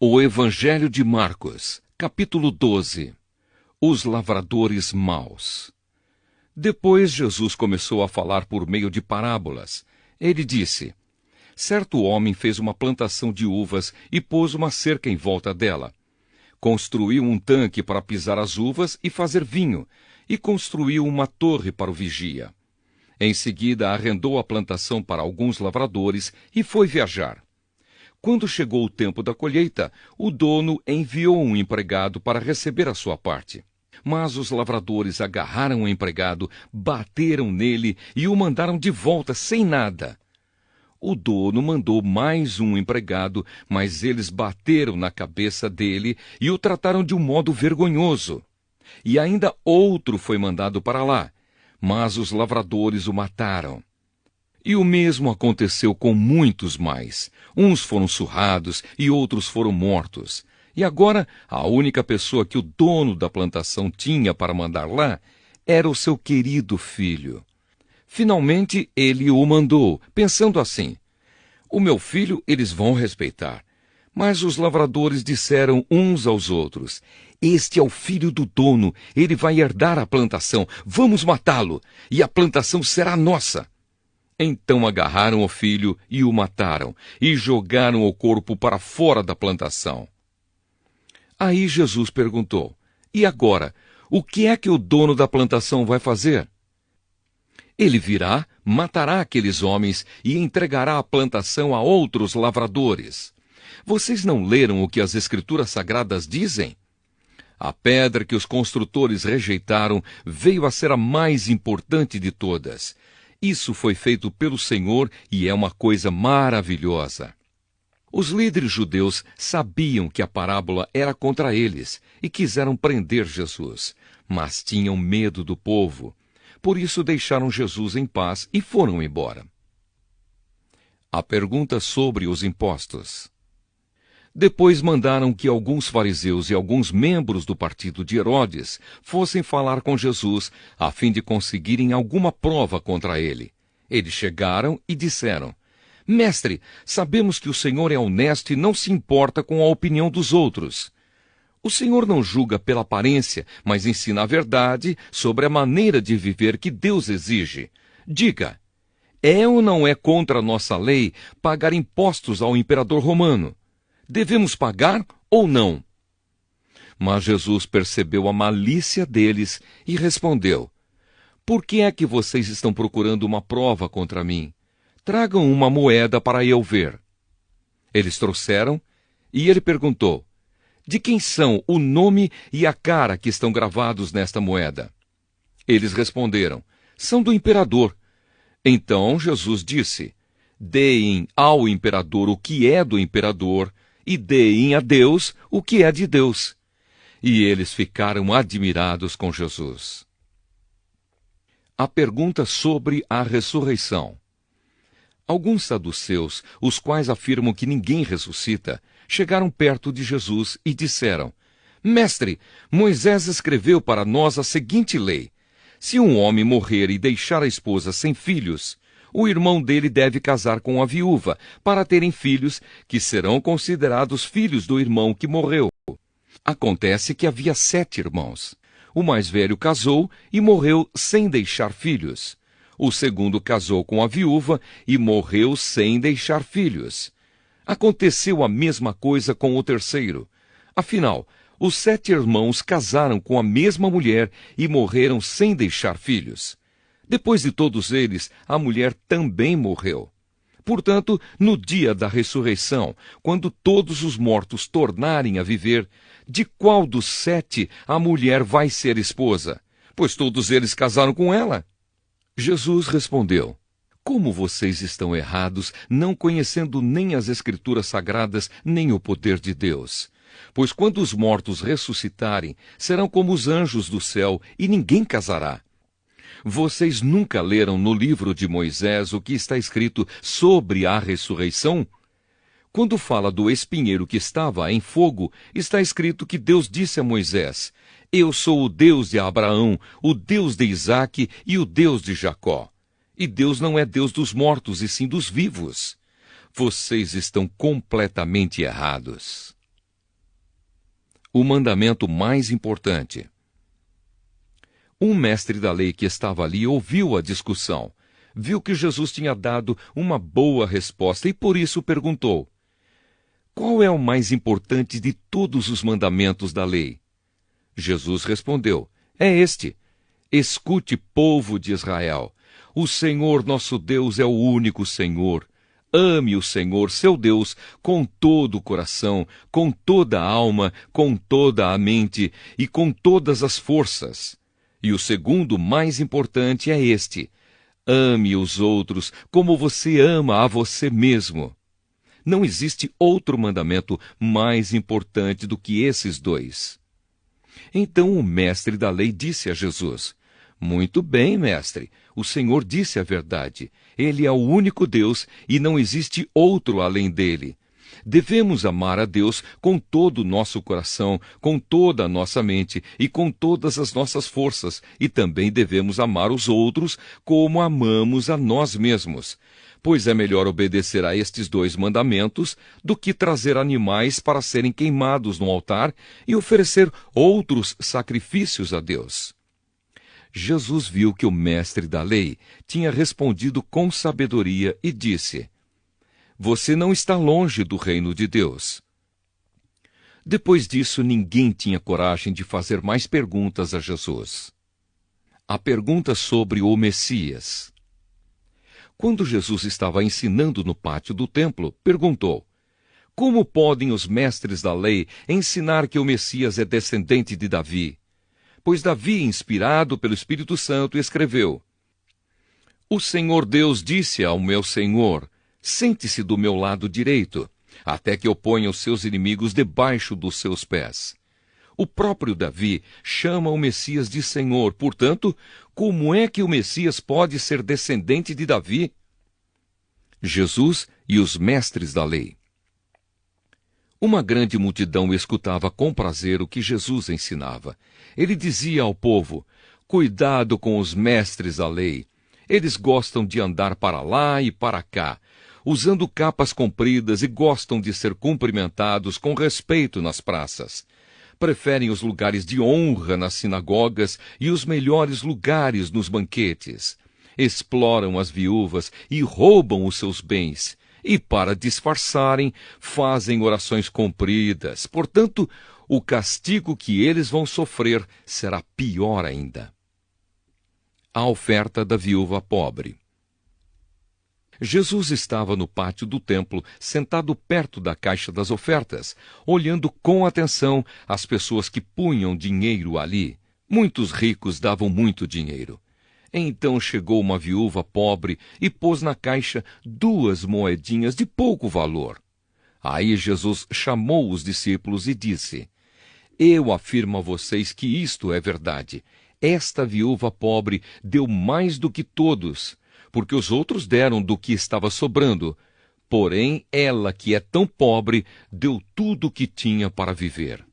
O Evangelho de Marcos, capítulo 12. Os lavradores maus. Depois Jesus começou a falar por meio de parábolas. Ele disse: certo homem fez uma plantação de uvas e pôs uma cerca em volta dela. Construiu um tanque para pisar as uvas e fazer vinho, e construiu uma torre para o vigia. Em seguida, arrendou a plantação para alguns lavradores e foi viajar. Quando chegou o tempo da colheita, o dono enviou um empregado para receber a sua parte. Mas os lavradores agarraram o empregado, bateram nele e o mandaram de volta sem nada. O dono mandou mais um empregado, mas eles bateram na cabeça dele e o trataram de um modo vergonhoso. E ainda outro foi mandado para lá, mas os lavradores o mataram. E o mesmo aconteceu com muitos mais. Uns foram surrados e outros foram mortos. E agora, a única pessoa que o dono da plantação tinha para mandar lá era o seu querido filho. Finalmente, ele o mandou, pensando assim: o meu filho eles vão respeitar. Mas os lavradores disseram uns aos outros: este é o filho do dono, ele vai herdar a plantação, vamos matá-lo, e a plantação será nossa. Então agarraram o filho e o mataram, e jogaram o corpo para fora da plantação. Aí Jesus perguntou: e agora, o que é que o dono da plantação vai fazer? Ele virá, matará aqueles homens e entregará a plantação a outros lavradores. Vocês não leram o que as Escrituras Sagradas dizem? A pedra que os construtores rejeitaram veio a ser a mais importante de todas. Isso foi feito pelo Senhor e é uma coisa maravilhosa. Os líderes judeus sabiam que a parábola era contra eles e quiseram prender Jesus, mas tinham medo do povo. Por isso deixaram Jesus em paz e foram embora. A pergunta sobre os impostos. Depois mandaram que alguns fariseus e alguns membros do partido de Herodes fossem falar com Jesus, a fim de conseguirem alguma prova contra ele. Eles chegaram e disseram: mestre, sabemos que o Senhor é honesto e não se importa com a opinião dos outros. O Senhor não julga pela aparência, mas ensina a verdade sobre a maneira de viver que Deus exige. Diga, é ou não é contra a nossa lei pagar impostos ao imperador romano? Devemos pagar ou não? Mas Jesus percebeu a malícia deles e respondeu: por que é que vocês estão procurando uma prova contra mim? Tragam uma moeda para eu ver. Eles trouxeram, e ele perguntou: de quem são o nome e a cara que estão gravados nesta moeda? Eles responderam: são do imperador. Então Jesus disse: deem ao imperador o que é do imperador, e deem a Deus o que é de Deus. E eles ficaram admirados com Jesus. A pergunta sobre a ressurreição. Alguns saduceus, os quais afirmam que ninguém ressuscita, chegaram perto de Jesus e disseram: mestre, Moisés escreveu para nós a seguinte lei: se um homem morrer e deixar a esposa sem filhos, o irmão dele deve casar com a viúva, para terem filhos, que serão considerados filhos do irmão que morreu. Acontece que havia 7 irmãos. O mais velho casou e morreu sem deixar filhos. O segundo casou com a viúva e morreu sem deixar filhos. Aconteceu a mesma coisa com o terceiro. Afinal, os 7 irmãos casaram com a mesma mulher e morreram sem deixar filhos. Depois de todos eles, a mulher também morreu. Portanto, no dia da ressurreição, quando todos os mortos tornarem a viver, de qual dos 7 a mulher vai ser esposa? Pois todos eles casaram com ela. Jesus respondeu: como vocês estão errados, não conhecendo nem as Escrituras Sagradas, nem o poder de Deus. Pois quando os mortos ressuscitarem, serão como os anjos do céu, e ninguém casará. Vocês nunca leram no livro de Moisés o que está escrito sobre a ressurreição? Quando fala do espinheiro que estava em fogo, está escrito que Deus disse a Moisés: eu sou o Deus de Abraão, o Deus de Isaque e o Deus de Jacó. E Deus não é Deus dos mortos, e sim dos vivos. Vocês estão completamente errados. O mandamento mais importante. Um mestre da lei que estava ali ouviu a discussão. Viu que Jesus tinha dado uma boa resposta e por isso perguntou: qual é o mais importante de todos os mandamentos da lei? Jesus respondeu: é este: escute, povo de Israel. O Senhor nosso Deus é o único Senhor. Ame o Senhor, seu Deus, com todo o coração, com toda a alma, com toda a mente e com todas as forças. E o segundo mais importante é este: ame os outros como você ama a você mesmo. Não existe outro mandamento mais importante do que esses dois. Então o mestre da lei disse a Jesus: muito bem, mestre, o Senhor disse a verdade. Ele é o único Deus e não existe outro além dele. Devemos amar a Deus com todo o nosso coração, com toda a nossa mente e com todas as nossas forças, e também devemos amar os outros como amamos a nós mesmos. Pois é melhor obedecer a estes dois mandamentos do que trazer animais para serem queimados no altar e oferecer outros sacrifícios a Deus. Jesus viu que o mestre da lei tinha respondido com sabedoria e disse: você não está longe do reino de Deus. Depois disso, ninguém tinha coragem de fazer mais perguntas a Jesus. A pergunta sobre o Messias. Quando Jesus estava ensinando no pátio do templo, perguntou: como podem os mestres da lei ensinar que o Messias é descendente de Davi? Pois Davi, inspirado pelo Espírito Santo, escreveu: o Senhor Deus disse ao meu Senhor: sente-se do meu lado direito, até que eu ponha os seus inimigos debaixo dos seus pés. O próprio Davi chama o Messias de Senhor. Portanto, como é que o Messias pode ser descendente de Davi? Jesus e os mestres da lei. Uma grande multidão escutava com prazer o que Jesus ensinava. Ele dizia ao povo: cuidado com os mestres da lei. Eles gostam de andar para lá e para cá, usando capas compridas e gostam de ser cumprimentados com respeito nas praças. Preferem os lugares de honra nas sinagogas e os melhores lugares nos banquetes. Exploram as viúvas e roubam os seus bens. E, para disfarçarem, fazem orações compridas. Portanto, o castigo que eles vão sofrer será pior ainda. A oferta da viúva pobre. Jesus estava no pátio do templo, sentado perto da caixa das ofertas, olhando com atenção as pessoas que punham dinheiro ali. Muitos ricos davam muito dinheiro. Então chegou uma viúva pobre e pôs na caixa 2 moedinhas de pouco valor. Aí Jesus chamou os discípulos e disse: eu afirmo a vocês que isto é verdade. Esta viúva pobre deu mais do que todos, porque os outros deram do que estava sobrando. Porém, ela, que é tão pobre, deu tudo o que tinha para viver.